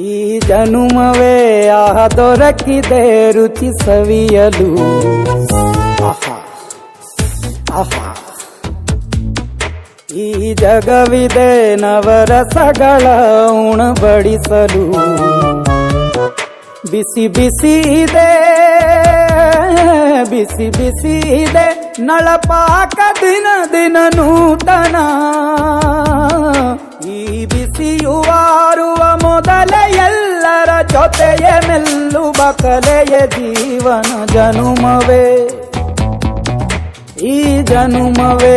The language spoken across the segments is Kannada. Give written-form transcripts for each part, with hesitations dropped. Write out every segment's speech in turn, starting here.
ಈ ಜನುಮವೇ ದೊರಕಿದೆ ರುಚಿ ಸವಿಯಲು. ಆಹಾ ಆಹಾ ಈ ಜಗವಿದೆ ನವರಸಗಳ ಉಣಬಡಿಸಲು. ಬಿಸಿ ಬಿಸಿ ಇದೆ ಬಿಸಿ ಬಿಸಿ ಇದೆ ನಳಪಾಕ ದಿನ ದಿನ ನೂತನ. ಈ ಬಿಸಿಯುವಾರುವ ಮೊದಲೇ ಎಲ್ಲರ ಜೊತೆಯ ಮೆಲ್ಲುವ ಕಲೆಯ ಜೀವನ ಜನುಮವೇ. ಈ ಜನುಮವೇ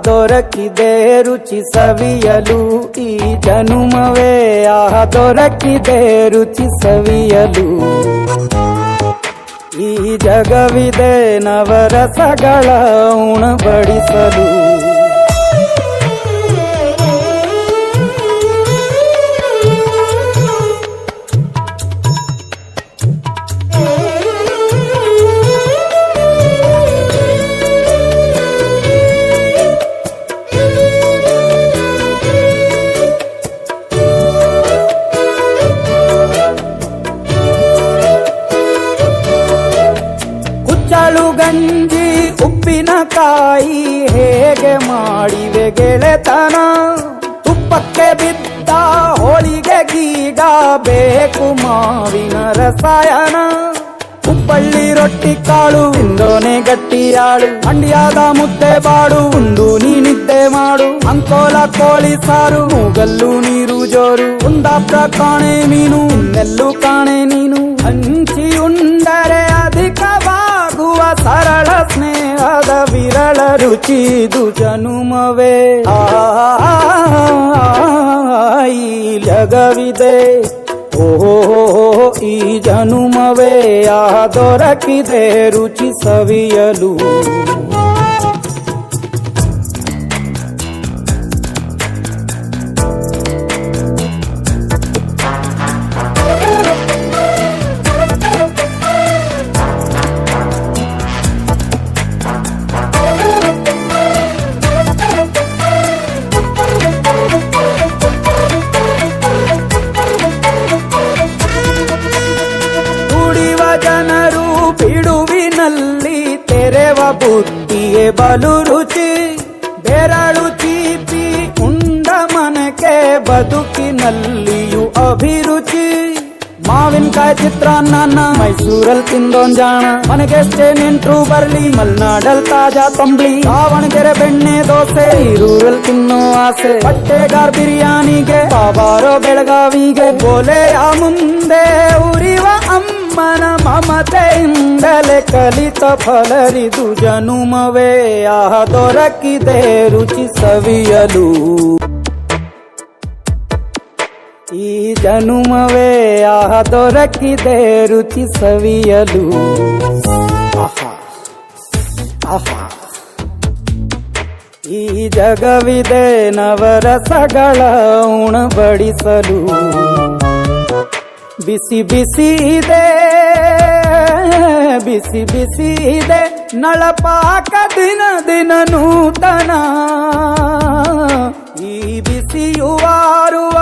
ದೊರಕಿದೆ ರುಚಿ ಸವಿಯಲು. ಈ ಜನುಮವೇ ದೊರಕಿದೆ ರುಚಿ ಸವಿಯಲು. ಈ ಜಗವಿದೆ ನವರಸಗಳ ಉಣಬಡಿಸಲು. ಕುಚ್ಚಲು ಗಂಜಿ ಉಪ್ಪಿನಕಾಯಿ ಹೇಗೆ ಮಾಡಿವೆ ಗೆಳೆತನ. ತುಪ್ಪಕ್ಕೆ ಬಿದ್ದ ಹೋಳಿಗೆ ಗೀಗ ಬೇಕು ಮಾವಿನ ರಸಾಯನ. ಹುಬ್ಬಳ್ಳಿ ರೊಟ್ಟಿ ಕಾಳು ತಿಂದೋನೆ ಗಟ್ಟಿಯಾಳು. ಮಂಡ್ಯದ ಮುದ್ದೆ ಬಾಡು ಉಂಡು ನೀನಿದ್ದೆ ಮಾಡು. ಅಂಕೋಲ ಕೋಳಿ ಸಾರು ಮೂಗಲ್ಲು ನೀರು ಜೋರು. ಕುಂದಾಪುರ ಕಾಣೆ ಮೀನು ಇನ್ನೆಲ್ಲೂ ಕಾಣೆ ನೀನು. ಹಂಚಿ ಉಂಡರೆ ಅಧಿಕವಾಗುವ ಸರಳ ಸ್ನೇಹದ ವಿರಳ ರುಚಿದು ಜನುಮವೇ. ಈ ಜಗವಿದೆ ಓಹೋ ಈ ಜನುಮವೇ ದೊರಕಿದೆ ರುಚಿ ಸವಿಯಲು. ಜನರು ಬಿಡುವಿನಲ್ಲಿ ತೆರೆವ ಬುದ್ಧಿಯೇ ಬಲು ರುಚಿ. ಬೆರಳು ಚೀಪಿ ಉಂಡ ಮನಕ್ಕೆ ಬದುಕಿನಲ್ಲಿಯೂ ಅಭಿರುಚಿ. ಮಾವಿನಕಾಯಿ ಚಿತ್ರಾನ್ನ ಮೈಸೂರಲ್ಲಿ ತಿಂದೋನ್ ಜಾಣ. ಮನೆಗೆಷ್ಟೇ ನೆಂಟ್ರು ಬರ್ಲಿ ಮಲ್ನಾಡಲ್ ತಾಜಾ ತಂಬ್ಳಿ. ದಾವಣಗೆರೆ ಬೆಣ್ಣೆ ದೋಸೆ ಈರೂರಲ್ಲಿ ತಿನ್ನೋ ಆಸೆ. ಬಟ್ಟೆಗಾರ್ ಬಿರಿಯಾನಿಗೆ ಬಾಬಾರೋ ಬೆಳಗಾವಿಗೆ. ಬೋಲೆಯ ಮುಂದೆ ಉರಿವ ಅಮ್ಮನ ಮಮತೆಯಿಂದಲೇ ಕಲಿತ ಫಲರಿದು ಜನುಮವೇ ದೊರಕಿದೆ ರುಚಿ ಸವಿಯಲು. ಈ ಜನುಮವೇ ದೊರಕಿದೆ ರುಚಿ ಸವಿಯಲು. ಆಹಾ ಆಹಾ ಈ ಜಗವಿದೆ ನವರಸಗಳ ಉಣಬಡಿಸಲು. ಬಿಸಿ ಬಿಸಿ ಇದೆ ಬಿಸಿ ಬಿಸಿ ಇದೆ ನಳಪಾಕ ದಿನ ದಿನ ನೂತನ. ಈ ಬಿಸಿಯುವಾರುವ